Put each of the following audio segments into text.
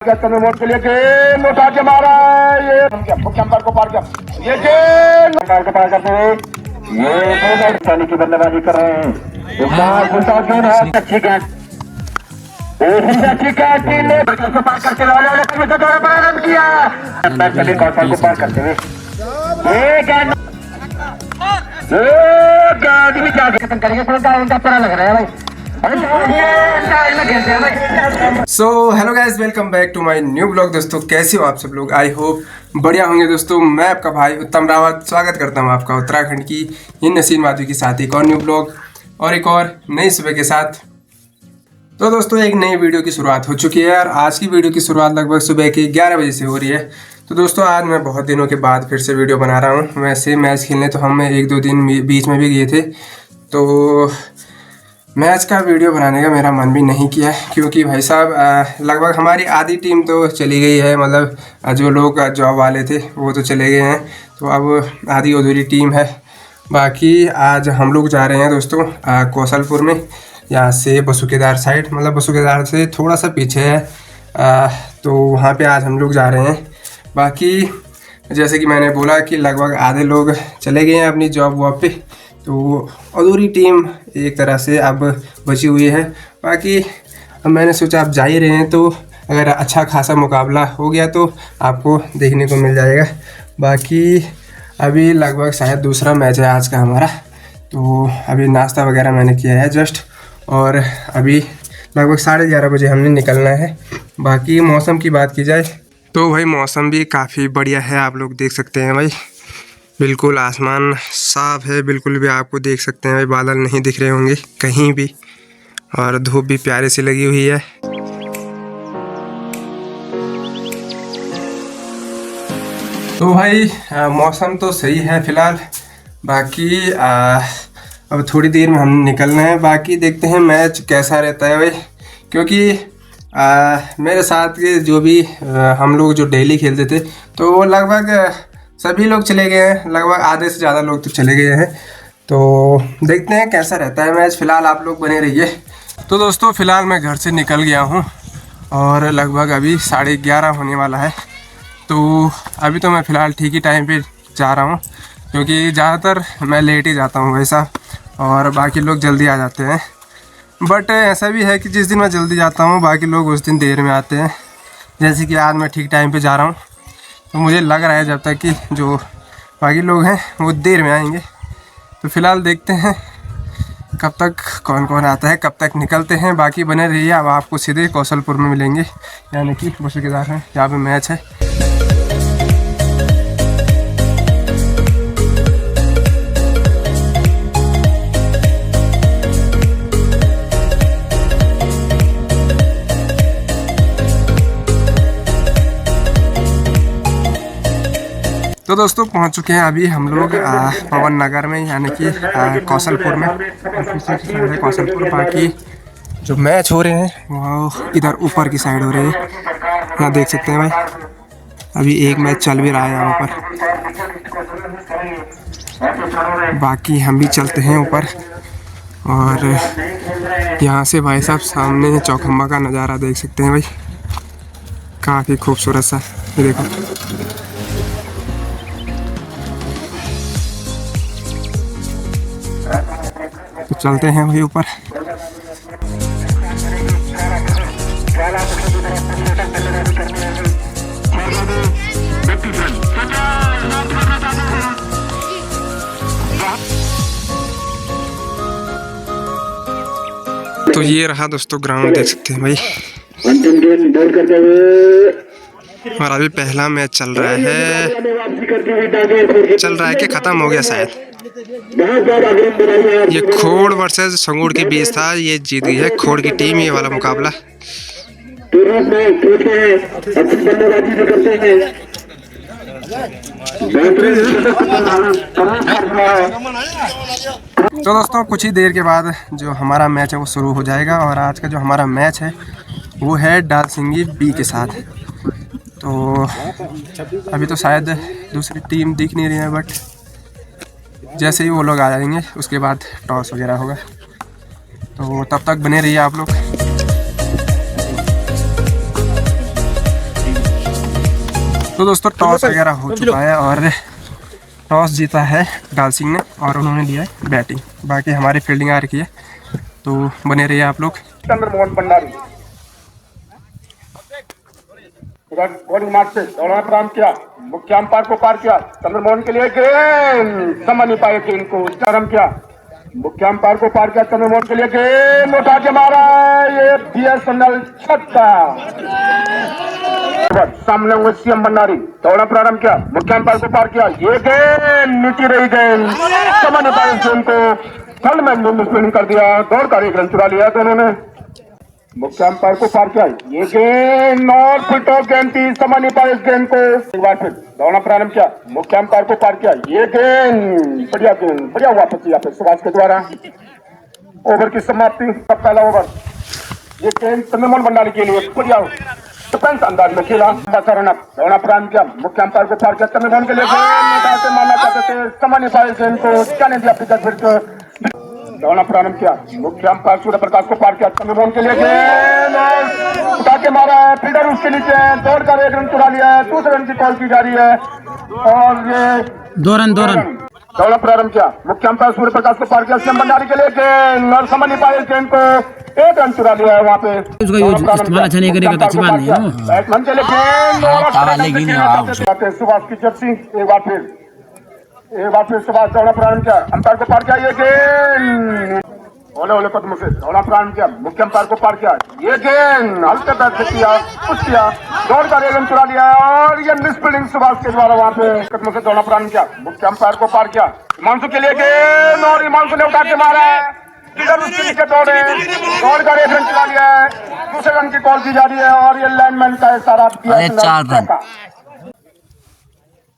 Vote के लिए गेंद उठा के मारा ये नंबर को पार कर ये गेंद नंबर को पार करते हुए ये पानी की बल्लेबाजी कर रहे हैं। अच्छी कैच अच्छी कैच को पार करते हुए रन किया कौशल को पार करते हुए ये गेंद भी क्या खत्म करेंगे उनका पता लग रहा है भाई। So hello guys, welcome back to my new blog. दोस्तों कैसे हो आप सब लोग? आई होप बढ़िया होंगे। दोस्तों मैं आपका भाई उत्तम रावत स्वागत करता हूं आपका उत्तराखंड की इन नसीन माधवी के साथ एक और न्यू ब्लॉग और एक और नई सुबह के साथ। तो दोस्तों एक नई वीडियो की शुरुआत हो चुकी है और आज की वीडियो की शुरुआत लगभग सुबह के 11 बजे से हो रही है। तो दोस्तों आज मैं बहुत दिनों के बाद फिर से वीडियो बना रहा हूँ। वैसे मैच खेलने तो हम एक दो दिन बीच में भी गए थे, तो मैच का वीडियो बनाने का मेरा मन भी नहीं किया क्योंकि भाई साहब लगभग हमारी आधी टीम तो चली गई है। मतलब जो लोग जॉब वाले थे वो तो चले गए हैं, तो अब आधी अधूरी टीम है। बाकी आज हम लोग जा रहे हैं दोस्तों कौशलपुर में, यहाँ से बसुकेदार साइड, मतलब बसुकेदार से थोड़ा सा पीछे है, तो वहाँ पे आज हम लोग जा रहे हैं। बाकी जैसे कि मैंने बोला कि लगभग आधे लोग चले गए हैं अपनी जॉब वॉब पे, तो अधूरी टीम एक तरह से अब बची हुई है। बाकी अब मैंने सोचा आप जा ही रहे हैं तो अगर अच्छा खासा मुकाबला हो गया तो आपको देखने को मिल जाएगा। बाकी अभी लगभग शायद दूसरा मैच है आज का हमारा, तो अभी नाश्ता वगैरह मैंने किया है जस्ट, और अभी लगभग 11:30 बजे हमने निकलना है। बाकी मौसम की बात की जाए तो भाई मौसम भी काफ़ी बढ़िया है, आप लोग देख सकते हैं भाई, बिल्कुल आसमान साफ है, बिल्कुल भी आपको देख सकते हैं भाई, बादल नहीं दिख रहे होंगे कहीं भी, और धूप भी प्यारे सी लगी हुई है। तो भाई मौसम तो सही है फ़िलहाल। बाकी अब थोड़ी देर में हम निकलना है। बाकी देखते हैं मैच कैसा रहता है भाई, क्योंकि मेरे साथ के जो भी हम लोग जो डेली खेलते थे तो वो लगभग सभी लोग चले गए हैं, लगभग आधे से ज़्यादा लोग तो चले गए हैं। तो देखते हैं कैसा रहता है मैच, फ़िलहाल आप लोग बने रहिए। तो दोस्तों फ़िलहाल मैं घर से निकल गया हूँ और लगभग अभी 11:30 होने वाला है। तो अभी तो मैं फ़िलहाल ठीक ही टाइम पे जा रहा हूँ, क्योंकि ज़्यादातर मैं लेट ही जाता हूँ वैसा, और बाकी लोग जल्दी आ जाते हैं। बट ऐसा भी है कि जिस दिन मैं जल्दी जाता हूँ बाकी लोग उस दिन देर में आते हैं। जैसे कि आज मैं ठीक टाइम पे जा रहा हूँ, तो मुझे लग रहा है जब तक कि जो बाकी लोग हैं वो देर में आएंगे। तो फ़िलहाल देखते हैं कब तक कौन कौन आता है, कब तक निकलते हैं। बाकी बने रहिए, अब आपको सीधे कौशलपुर में मिलेंगे, यानी कि बसुकेदार में जहाँ पे मैच है। तो दोस्तों पहुंच चुके हैं अभी हम लोग पवन नगर में, यानी कि कौशलपुर में, कौशलपुर। बाकी जो मैच हो रहे हैं वो इधर ऊपर की साइड हो रहे हैं, यहाँ देख सकते हैं भाई, अभी एक मैच चल भी रहा है यहाँ पर। बाकी हम भी चलते हैं ऊपर, और यहाँ से भाई साहब सामने चौखंबा का नज़ारा देख सकते हैं भाई, काफ़ी खूबसूरत सा, ये देखो। तो चलते हैं वही ऊपर। तो ये रहा दोस्तों ग्राउंड, देख सकते हैं भाई, और अभी पहला मैच चल रहा है कि ख़त्म हो गया शायद। ये खोड़ वर्सेस संगूर के बीच था, ये जीत गई है खोड़ की टीम ये वाला मुकाबला। तो दोस्तों कुछ ही देर के बाद जो हमारा मैच है वो शुरू हो जाएगा, और आज का जो हमारा मैच है वो है डालसिंगी बी के साथ। तो अभी तो शायद दूसरी टीम दिख नहीं रही है, बट जैसे ही वो लोग आ जाएंगे उसके बाद टॉस वगैरह होगा। तो तब तक बने रहिए आप लोग। तो दोस्तों टॉस वगैरह हो चुका है और टॉस जीता है डाल सिंह ने और उन्होंने लिया है बैटिंग। बाकी हमारी फील्डिंग आ रखी है, तो बने रहिए आप लोग। चंद्रमोहन भंडारी बॉलिंग मार्च से दौड़ना प्रारंभ किया, मुख्य अंपायर को पार किया, चंद्रमोहन के लिए गेंद समझ नहीं पाए टीम को प्रारंभ किया, मुख्य अंपायर को पार किया, चंद्रमोहन के लिए गेंद उठा के मारा, ये बीएसएनएल छक्का। सामने हुए सीएम भंडारी दौड़ना प्रारंभ किया, मुख्य अंपायर को पार किया, ये गेंद नीचे रही गेंद समझ नहीं पाए गेंद को फल में स्पिनिंग कर दिया, दौड़ कर एक रन चुरा लिया दोनों ने। मुख्य अंपायर को पार किया, ये गेंद और फिटो गेंद थी, समझ नहीं पाए इस गेंद को। एक बार फिर दौड़ना प्रारंभ किया, मुख्य अंपायर को पार किया, ये गेंद बढ़िया वापस यहाँ पे सुभाष के द्वारा। ओवर की समाप्ति, तब पहला ओवर ये गेंद चंद्रमोहन भंडारी के लिए बढ़िया डिफेंस अंदाज में खेला। दौड़ना प्रारंभ किया, मुख्य अंपायर को पार किया, चंद्रमोहन के लिए गेंद मारना चाहते थे, समझ नहीं पाए गेंद को, क्या नहीं दिया पिकर फिर दौड़ना प्रारंभ किया, मुख्य अंपायर सूर्य प्रकाश को पार किया, चंद्रमोहन के लिए गेंद और उठा के मारा है, फील्डर उसके नीचे है, दौड़कर एक रन चुरा लिया है, दूसरे रन की कॉल की जा रही है और ये दो रन दौड़ना प्रारंभ किया, मुख्य अंपायर सूर्य प्रकाश को पार किया, सीएम भंडारी के लिए गेंद और समझ नहीं पाए गेंद को, एक रन चुरा लिया है वहाँ पे। बैट्समैन के लिए गेंद सुभाष की जर्सी, एक बार फिर सुभाष दौड़ना प्रारंभ किया, अंपायर को पार किया, ये गेंद ओले कदमों से दौड़ना प्रारंभ किया, मुख्य अंपायर को पार किया, ये गेंद हल्के बैट से किया, पुश किया, दौड़ कर एक रन चुरा लिया और ये मिस फील्डिंग सुभाष के द्वारा वहाँ पे कदमों से दौड़ना प्रारंभ किया, मुख्य अंपायर को पार किया, हिमांशु के लिए गेंद और हिमांशु ने उठा के मारा है, इधर उसके नीचे दौड़ कर एक रन चुरा लिया है, दूसरे रन की कॉल की जा रही है और ये लाइनमैन का इशारा दिया।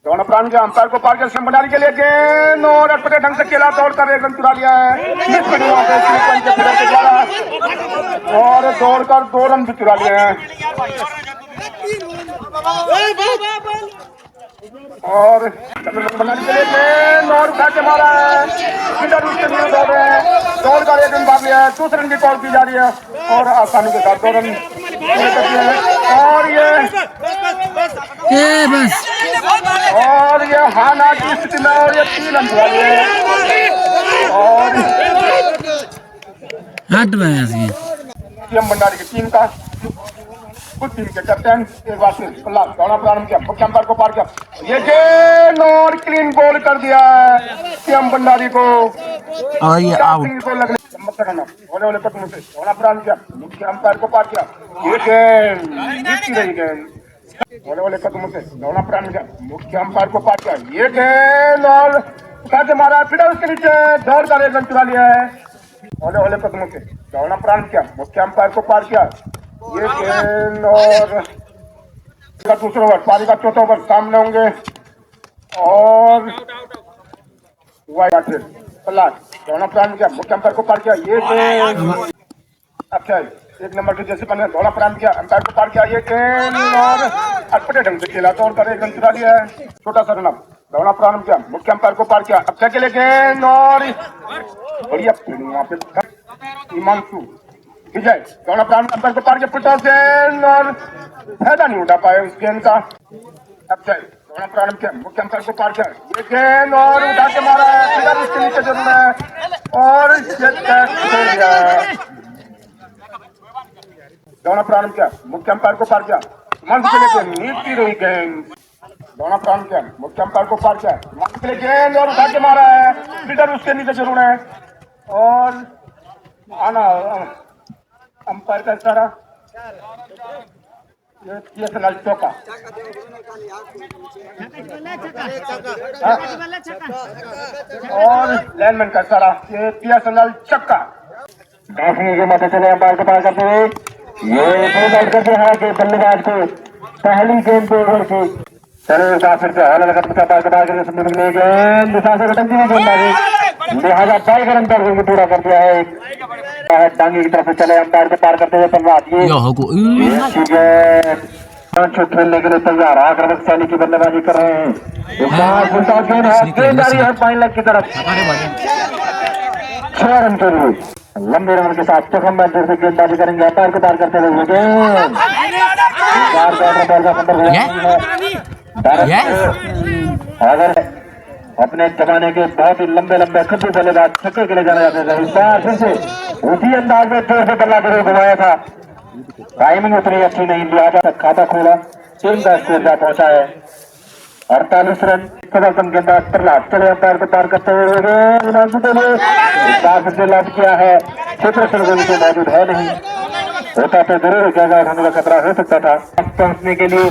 दौड़ना प्रारंभ किया, अंपायर को पार किया, सीएम भंडारी के लिए गेंद और अटपटे ढंग से खेला, दौड़कर एक रन चुरा लिया है के द्वारा और दौड़कर 2 रन भी चुरा लिए हैं और भंडारी के लिए गेंद और उठा के मारा है, फील्डर उसके लिए दौड़ रहे हैं, दौड़कर एक रन भाग लिया है, दूसरे रन की कॉल की जा रही है और आसानी के साथ 2 रन और ये हाना की स्थिति में और ये 3 रन चुरा लिए और सीएम भंडारी की टीम का कुछ टीम के कैप्टन एक बार फिर दौड़ना प्रारंभ किया, मुख्य अंपायर को पार किया, ये गेंद और क्लीन बॉल कर दिया सीएम भंडारी को और ये आउट को लगने ओले कदमों से दौड़ना प्रारंभ किया, मुख्य अंपायर को पार किया, ये गेंद जीती रही गेंद ओले कदमों से दौड़ना प्रारंभ किया, मुख्य अंपायर को पार किया, ये गेंद और उठा के मारा, फिर उसके नीचे दौड़ कर एक रन चुरा लिया है, ओले कदमों से दौड़ना प्रारंभ किया, मुख्य अंपायर को पार किया, ये गेंद और दूसरा ओवर पारी का चौथा ओवर सामने होंगे और दौड़ना प्रारंभ किया, मुख्य अंपायर को पार किया, ये गेंद अच्छा 1 नंबर के जैसे बने दौड़ना प्रारंभ किया, अंपायर को पार किया, ये गेंद और अटपटे ढंग से खेला, दौड़ कर एक रन चुरा लिया है, छोटा सा रन अप दौड़ना प्रारंभ किया, मुख्य अंपायर को पार किया, अच्छा के लिए गेंद और बढ़िया वहाँ पे हिमांशु विजय दौड़ना प्रारंभ अंपायर को पार किया, पिटा गेंद और फायदा नहीं उठा पाए उस गेंद का, अच्छा दौड़ना प्रारंभ किया, मुख्य अंपायर को पार किया, ये गेंद और उठा के मारा है, फिर उसके नीचे जरूर है और दौड़ना प्रारंभ किया, मुख्य अंपायर को पार किया, मंच के लिए नीति रही गेंद दौड़ना प्रारंभ किया, मुख्य अंपायर को पार किया, मंच के लिए गेंद और उठा के मारा है, फिर उसके नीचे जरूर है और आना अंपायर का इशारा, ये चौका और लाइनमैन का इशारा, ये पीएसएनएल छक्का। काफी जो मत चले अंपायर को पार करते हुए ये करते हैं कि बल्लेबाज को पहली गेंद पे ओवर की चले फिर से हाल लिहाजा 22 रन पर पूरा कर दिया है टांगी की तरफ से चले अंपायर को पार करते हुए पंजाब खेलने के लिए तैयार आक्रमक शैली की बल्लेबाजी कर रहे हैं, गेंद है फाइन लेग की तरफ 6 रन के लिए लंबे रन के साथ प्रथम बैट से गेंदबाजी करेंगे अंपायर को पार करते हुए अगर अपने जमाने के बहुत ही लंबे लंबे खद्दू बल्लेबाज छक्के के लिए जाना जाते थे, इस बार फिर से उसी अंदाज में जोर से बल्ला जरूर घुमाया था। टाइमिंग उतनी अच्छी नहीं, लिहाजा खाता खोला, टीम का स्कोर जा पहुंचा है 48 रन। प्रदर्शन के बाद प्रहलाद चले अंपायर को पार करते हुए इस बार फिर से लॉन्च किया है। क्षेत्र सरगोली से मौजूद है नहीं, होता तो जरूर जगह होने का खतरा हो सकता था। पहुंचने के लिए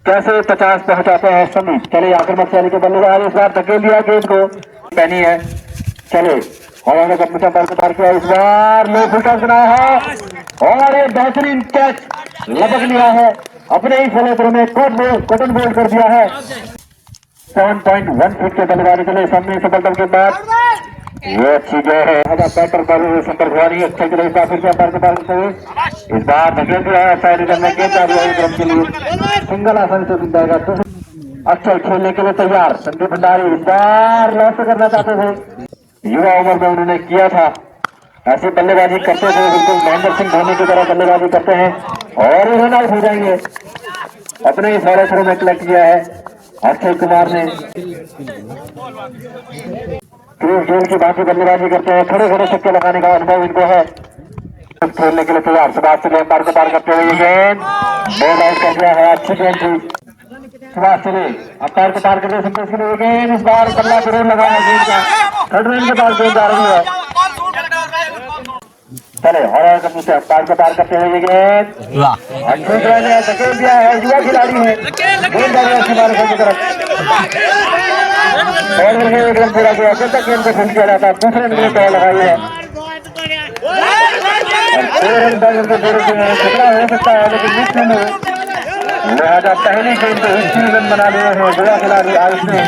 कैसे 50 पहुंचाते हैं समी। चले आक्रमक शैली के बल्लेबाज इस बार धकेल दिया गेंद को, पहनी है। चले और को पार किया, इस बार लो फुलका सुना है और ये बेहतरीन कैच लपक लिया है अपने ही फॉलोथ्रू में, कॉटन बोल्ड कर दिया है। 7.1 फीट के बल्लेबाजी के लिए सामने सफलता के बाद ये अच्छी जो है बैटर पर संपर्क हुआ नहीं, अच्छे के लिए फिर से अंपायर को पार करते हुए इस बार धकेल दिया है शायद में गेंद आ गया क्रम के लिए, सिंगल आसानी से मिल जाएगा। तो अच्छा खेलने के लिए तैयार संदीप भंडारी इस बार लॉस करना चाहते थे, युवा उम्र में उन्होंने किया था ऐसी बल्लेबाजी करते थे, बिल्कुल महेंद्र सिंह धोनी की तरह बल्लेबाजी करते हैं और रन आउट हो जाएंगे। अपने ही फॉलो थ्रू में कलेक्ट किया है अक्षय कुमार ने। क्रीज जोन की बाकी बल्लेबाजी करते हैं, थोड़े थोड़े छक्के लगाने का अनुभव इनको है। खेलने के लिए तैयार सुभाष चले अंपायर को पार करते हुए गेंद बोल्ड आउट कर दिया है, अच्छी गेंद थी। सुभाष चले अंपायर को पार करते संतोष के लिए गेंद, इस बार बल्ला जरूर लगा है गेंद का, थर्ड रन के बाद गेंद आ रही है। चले और अंपायर को पार करते हुए गेंद अच्छी गेंद है, धकेल दिया है, युवा खिलाड़ी है, गेंद आ गया सितारे की तरफ और एक रन पूरा किया, जब तक गेंद को फील्ड किया जाता दूसरे रन में टॉल लगाई है। खतरा हो सकता है लेकिन मिस नहीं हुए, लिहाजा पहली गेंद को 3 रन बना लिए हैं युवा खिलाड़ी आयुष ने।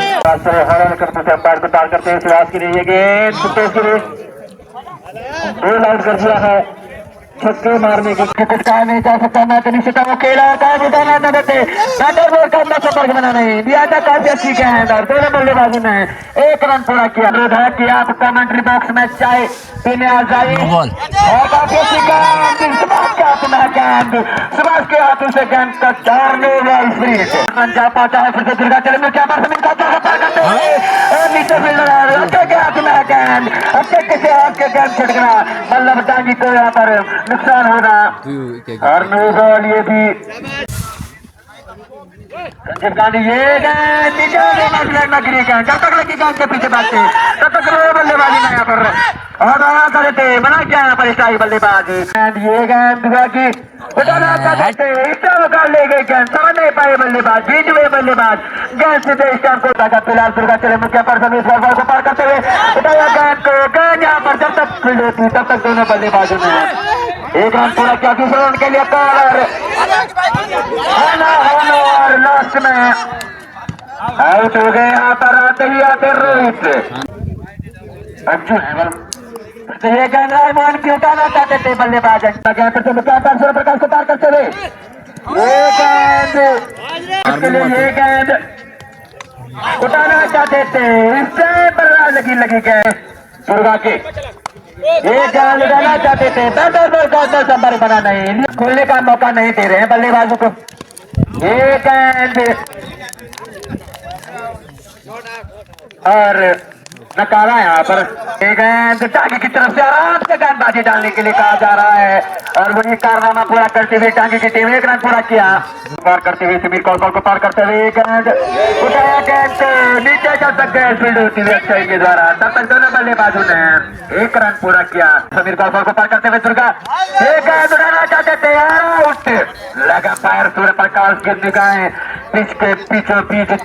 हरण करते थे अंपायर को पार करते हैं सुभाष के लिए गेंद सुतेश के लिए बोल्ड आउट कर दिया है। छक्के मारने के कुछ कहा नहीं जा सकता, मैं तो निश्चित वो खेला कहा बताना न देते बैटर बोल का अपना संपर्क बना नहीं दिया था, काफी अच्छी गेंद और दोनों बल्लेबाजी में 1 रन पूरा किया। अनुरोध है कि आप कमेंट्री बॉक्स में चाय पीने आ जाइए और काफी अच्छी गेंद सुभाष के हाथों में गेंद, सुभाष के हाथों से गेंद का 4 रन जा पाता है। फिर से दुर्गा चले में क्या जमीन का पार करते हुए नीचे फील्डर अक्षय के हाथ में गेंद, अक्षय किसी हाथ के गेंद छिड़ गया, बल्लभ डांगी को यहाँ पर नुकसान होगा और नो बॉल। ये भी संजीव गांधी ये गेंद गिरी गेंद, जब तक लगी गेंद के पीछे भागते तब तक बल्लेबाजी में यहाँ पर और करते मना क्या यहाँ पर स्टाइल बल्लेबाजी। ये गेंद दुआ की उठाना चाहते इतना मुकाल ले गए गेंद, समझ नहीं पाए बल्लेबाज, जीत हुए बल्लेबाज गेंद सीधे स्टैंप को उठाकर फिलहाल दुर्गा चले मुख्य पर समीर बॉल को पार करते हुए उठाया गेंद को, गेंद यहाँ पर जब तक फील्ड होती तब तक दोनों बल्लेबाजों ने 1 रन पूरा किया। दूसरे रन के लिए कॉलर और लास्ट में आउट हो गए यहाँ पर आते रोहित। अच्छा ये गेंद मान की उठाना चाहते थे बल्लेबाज, प्रकाश को पार करते हुए ये गेंद उठाना चाहते थे, इससे पर लगी गेंद दुर्गा के, ये गेंद लगाना चाहते थे बैटर का संपर्क बना नहीं, खोलने का मौका नहीं दे रहे हैं बल्लेबाजों को। ये गेंद और नकारा यहाँ पर गेंद टांगे की तरफ से आराम से गेंदबाजी डालने के लिए कहा जा रहा है और वही कारनामा पूरा करते हुए टांगे की टीम 1 रन पूरा किया। पार करते हुए समीर कौल को पार करते हुए गेंद उठाया, गेंद नीचे जब तक गैस फील्ड होती हुई अक्षय के द्वारा, तब तक दोनों बल्लेबाजों ने 1 रन पूरा किया। समीर कौल को पार करते हुए दुर्गा एक गेंद उठाना चाहते थे, आउट लगा फायर सूर्य प्रकाश के निगाहें पिच के पीछे पीछे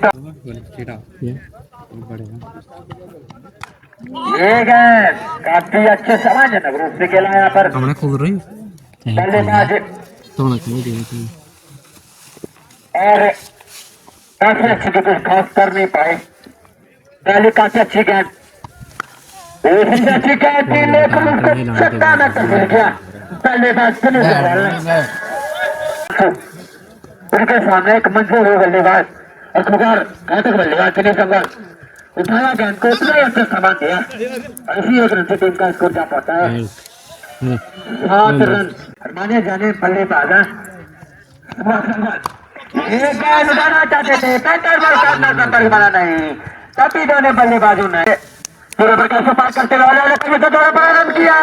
ये गेंद काफी अच्छे समाजनक रूप से खेला यहाँ पर बल्लेबाज और काफी अच्छी कुछ खास कर नहीं पाए, पहले काफी अच्छी गेंद अच्छी गेंद थी लेकिन उसको छक्का में तब्दील किया बल्लेबाज उनके सामने एक मंजूर हो बल्लेबाज और खुगार घातक बल्लेबाज चले संघर्ष उठाया गेंद को उतना ही अच्छा सामान दिया, ऐसी 1 रन से टीम का स्कोर जा पाता है 7 रन। माने जाने बल्लेबाज ये गेंद उठाना चाहते थे, पेंटर बॉल करना संपर्क बना नहीं, तभी दोनों बल्लेबाजों ने पूरे पर कैसे पार करते हुए दौरा प्रारंभ किया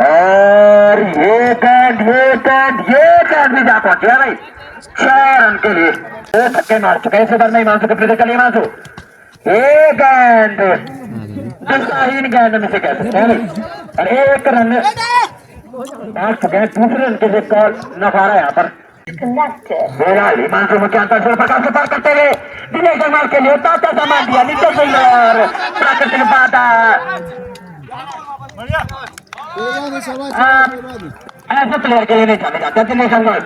और ये गेंद भी जा पहुंचे भाई 6 रन के लिए। 2 छक्के मार चुके हैं सुधर नहीं मान सके फिर चलिए मानसू। ये गेंद दिशाहीन गेंद में से कह सकते हैं भाई और 1 रन मार चुके हैं। दूसरे रन के लिए कॉल नफारा यहाँ पर हिमांशु मुख्य अंतर से प्रकाश से पार करते हुए दिनेश अग्रवाल के लिए ताता सामान दिया नीचे से और प्राकृतिक बाधा ऐसे प्लेयर के लिए नहीं जाने जाते दिनेश अग्रवाल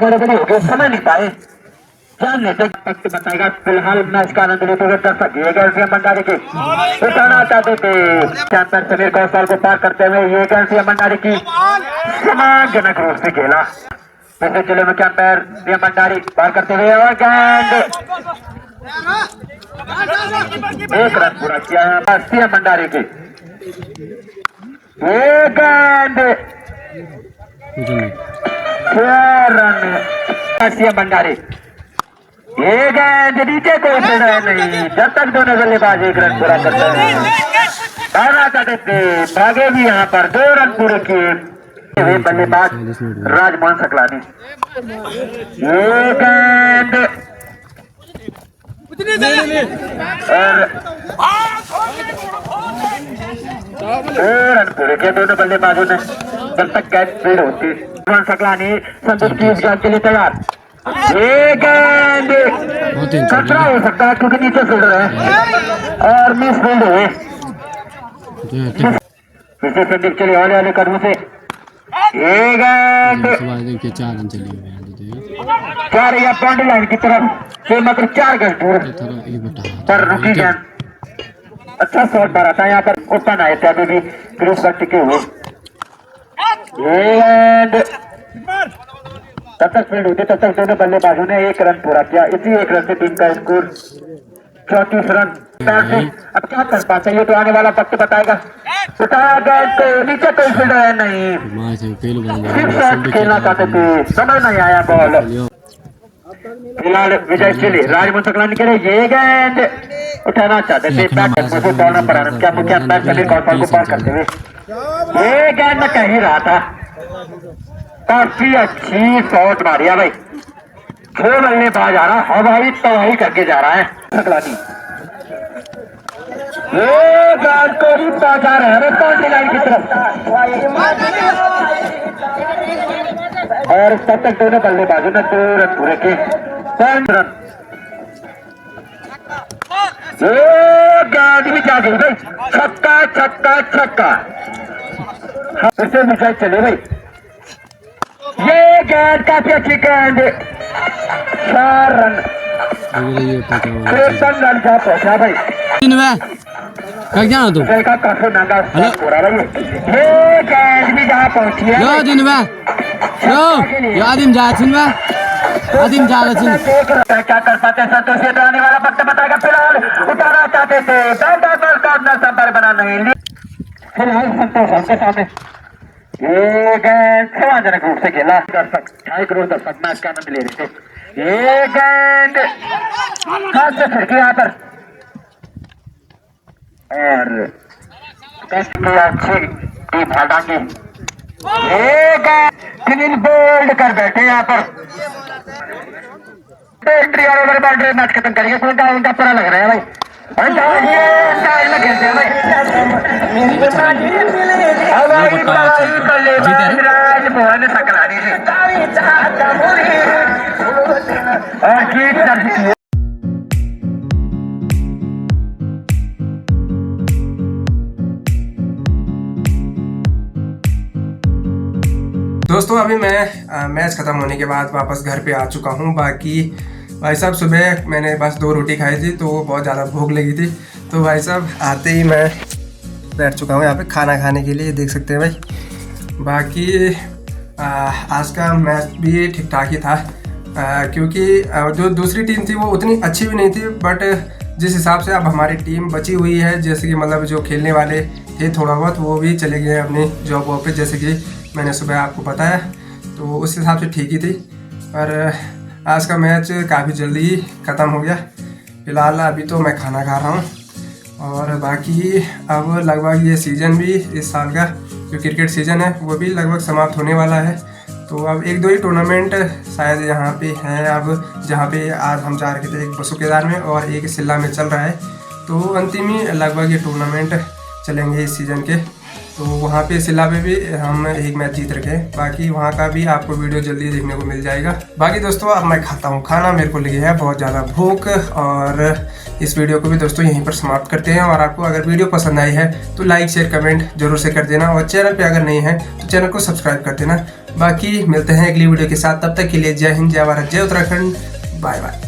गड़बड़ी हो गई समय नहीं पाए जानने तक बताएगा। फिलहाल मैच का आनंद लेते हुए दर्शक ये गेंद सीएम भंडारी के उठाना चाहते थे चैंपियन समीर कौशल को पार करते हुए ये गेंद सीएम भंडारी की सम्मानजनक रूप से खेला। पिछले चले में कैंपर सीएम भंडारी पार करते हुए और गेंद 1 रन पूरा किया सीएम भंडारी के। ये गेंद 6 रन सीएम भंडारी। ये गेंद नीचे कोई फिर नहीं जब तक दोनों बल्लेबाज 1 रन पूरा करते हैं। भागना चाहते थे भागे भी यहाँ पर 2 रन पूरे किए बल्लेबाज राजमोहन सकलानी। ये गेंद और 2 रन पूरे किए दोनों बल्लेबाजों ने जब तक कैच फील्ड होती। राजमोहन सकलानी संतोष की इस गेंद के लिए तैयार। ये गेंद खतरा हो सकता है क्योंकि नीचे फील्डर है और मिस फील्ड हुए फिर से चले आने वाले कदमों से ये गेंद 4 रन चले हुए 4 या बाउंड्री लाइन की तरफ से मात्र 4 गज दूर पर रुकी गेंद। अच्छा शॉट मारा था यहाँ पर ओपन आए थे अभी भी क्रीज पर टिके हुए। ये गेंद तब तक फील्ड होती तब तक दोनों बल्लेबाजों ने 1 रन पूरा किया। इसी 1 रन से टीम का स्कोर 34 रन। अब क्या कर पाते ये तो आने वाला वक्त बताएगा। उठाया गेंद तो नीचे कोई फील्डर है नहीं सिर्फ शॉट खेलना चाहते थे समझ नहीं आया बॉल। फिलहाल विजय चिली राजमोहन सकलानी के लिए ये गेंद उठाना चाहते थे दौड़ना प्रारंभ किया मुख्य अंतर समीर कौशल को पार करते हुए। ये गेंद में कह ही रहा था काफी अच्छी शॉट मारिया भाई 6 बल्लेबाज आ रहा हवाई तबाही करके जा रहा है सकलानी। ये गेंद को भी पहुंचा रहे हैं बाउंड्री लाइन की तरफ और तब तक दोनों बल्लेबाजों ने 2 रन पूरे किए 5 रन। ये गेंद भी जा गई भाई छक्का छक्का छक्का फिर मिसाइल चले भाई। ये गेंद काफी अच्छी गेंद 4 रन 53 रन का पहुंचा भाई। जाना तू का काफी महंगा हो रहा है। ये गेंद भी जहाँ पहुंची है आदिम जा क्या कर पाते संतोष ये तो आने वाला वक्त बताएगा। फिलहाल उतारा चाहते थे बैटर का अपना संपर्क बना नहीं फिलहाल संतोष हमके सामने। ये गेंद सम्मानजनक रूप से खेला दर्शक 2.5 करोड़ दर्शक मैच का आनंद ले रहे थे। ये गेंद खास से फिर यहाँ पर और अच्छी टीम हटाएंगे। ये गेंद क्लीन बोल्ड कर बैठे यहाँ पर एंट्री और ओवर बाउंड्री मैच खत्म करेंगे। उनका पूरा लग रहा है भाई खेलते हैं राजमोहन सकलानी और जीत दर्ज की। दोस्तों अभी मैं मैच ख़त्म होने के बाद वापस घर पे आ चुका हूँ। बाकी भाई साहब सुबह मैंने बस 2 रोटी खाई थी तो बहुत ज़्यादा भूख लगी थी तो भाई साहब आते ही मैं बैठ चुका हूँ यहाँ पे खाना खाने के लिए देख सकते हैं भाई। बाकी आज का मैच भी ठीक ठाक ही था क्योंकि जो दूसरी टीम थी वो उतनी अच्छी भी नहीं थी बट जिस हिसाब से अब हमारी टीम बची हुई है जैसे कि मतलब जो खेलने वाले थे थोड़ा बहुत वो भी चले गए अपनी जॉब ऑफिस जैसे कि मैंने सुबह आपको बताया तो उस हिसाब से ठीक ही थी। पर आज का मैच काफ़ी जल्दी ख़त्म हो गया। फिलहाल अभी तो मैं खाना खा रहा हूँ और बाकी अब लगभग ये सीज़न भी इस साल का जो क्रिकेट सीज़न है वो भी लगभग समाप्त होने वाला है। तो अब एक दो ही टूर्नामेंट शायद यहाँ पे हैं अब, जहाँ पे आज हम जा रहे थे, एक बसु केदार में और एक शिल्ला में चल रहा है। तो अंतिम ही लगभग ये टूर्नामेंट चलेंगे इस सीज़न के। तो वहाँ पे शिल्ला पे भी हम एक मैच जीत रखे हैं, बाकी वहाँ का भी आपको वीडियो जल्दी देखने को मिल जाएगा। बाकी दोस्तों अब मैं खाता हूँ खाना, मेरे को लगी है बहुत ज़्यादा भूख, और इस वीडियो को भी दोस्तों यहीं पर समाप्त करते हैं। और आपको अगर वीडियो पसंद आई है तो लाइक शेयर कमेंट जरूर से कर देना, और चैनल पे अगर नहीं है तो चैनल को सब्सक्राइब कर देना। बाकी मिलते हैं अगली वीडियो के साथ, तब तक के लिए जय हिंद, जय भारत, जय उत्तराखंड, बाय बाय।